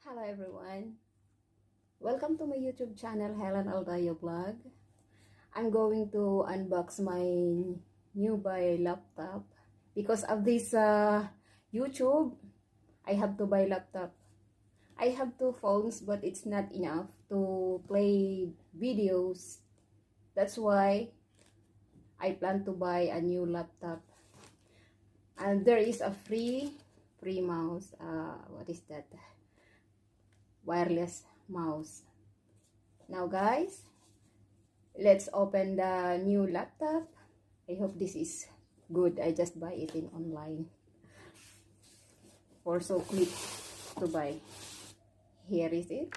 Hello everyone, welcome to my YouTube channel Helen Aldayo Vlog. I'm going to unbox my new buy laptop. Because of this YouTube, I have to buy laptop. I have two phones but it's not enough to play videos. That's why I plan to buy a new laptop. And there is a free mouse. What is that? Wireless mouse. Now guys, let's open the new laptop. I hope this is good. I just buy it in online for so quick to buy. Here is it.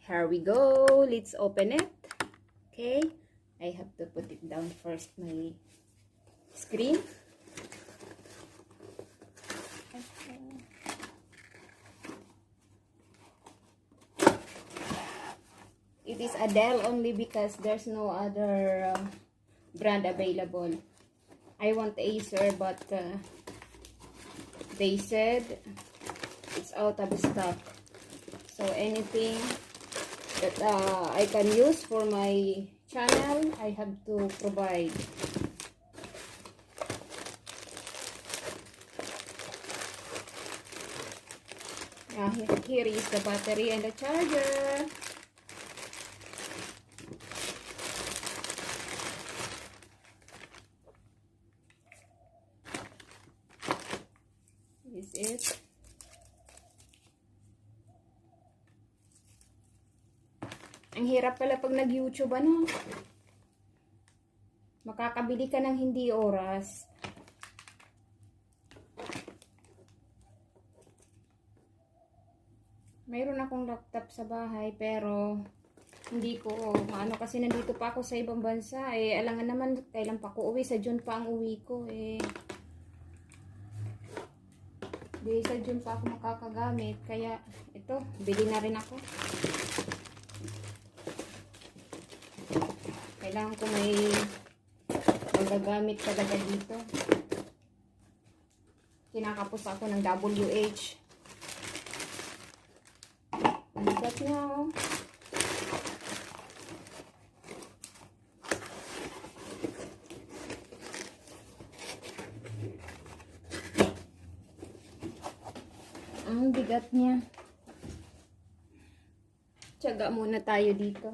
Here we go. Let's open it. Okay, I have to put it down first, my screen. It is a DELL only because there's no other brand available. I want Acer, but they said it's out of stock. So anything that I can use for my channel, I have to provide. Here is the battery and the charger. Is it. Ang hirap pala pag nag-YouTube, ano? Makakabili ka ng hindi oras. Mayroon akong laptop sa bahay pero hindi ko maano kasi nandito pa ako sa ibang bansa. Alangan naman kailan pa ako uwi, sa June pa ang uwi ko Di sa June pa ako makakagamit. Kaya ito, bili na rin ako. Kailangan ko may magagamit talaga dito. Kinakapos ako ng WH. Ang bigat niya, oh. Ang bigat niya. Tiyaga muna tayo dito.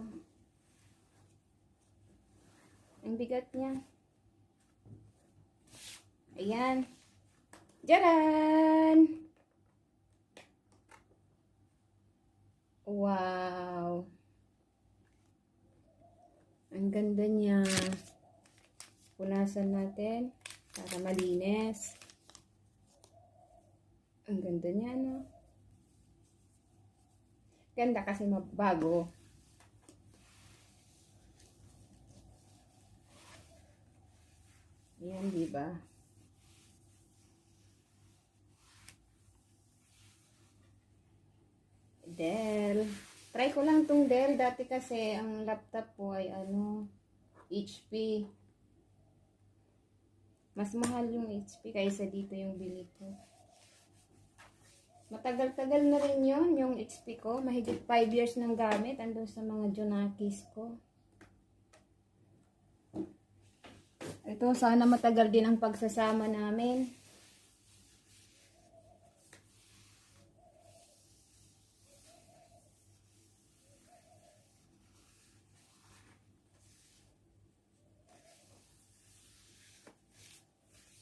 Ang bigat niya. Ayan. Jaran! Wow! Ang ganda niya. Punasan natin para malinis. Ang ganda niya, no? Ganda kasi mabago. Yan, diba? DELL. Try ko lang tong DELL. Dati kasi ang laptop ko ay HP. Mas mahal yung HP kaysa dito yung bili ko. Matagal-tagal na rin yun, yung HP ko. Mahigit 5 years nang gamit. Andun sa mga Junakis ko. Ito, sana matagal din ang pagsasama namin.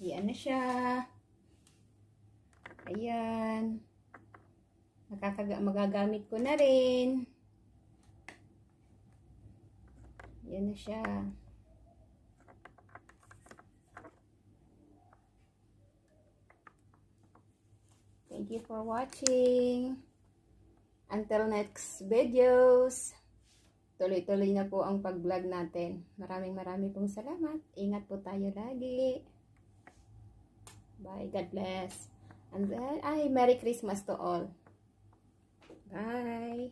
Ayan na siya. Ayan. Magagamit ko na rin. Yan na siya. Thank you for watching. Until next videos. Tuloy-tuloy na po ang pag-vlog natin. Maraming pong salamat. Ingat po tayo lagi. Bye. God bless. And then, Merry Christmas to all. Bye.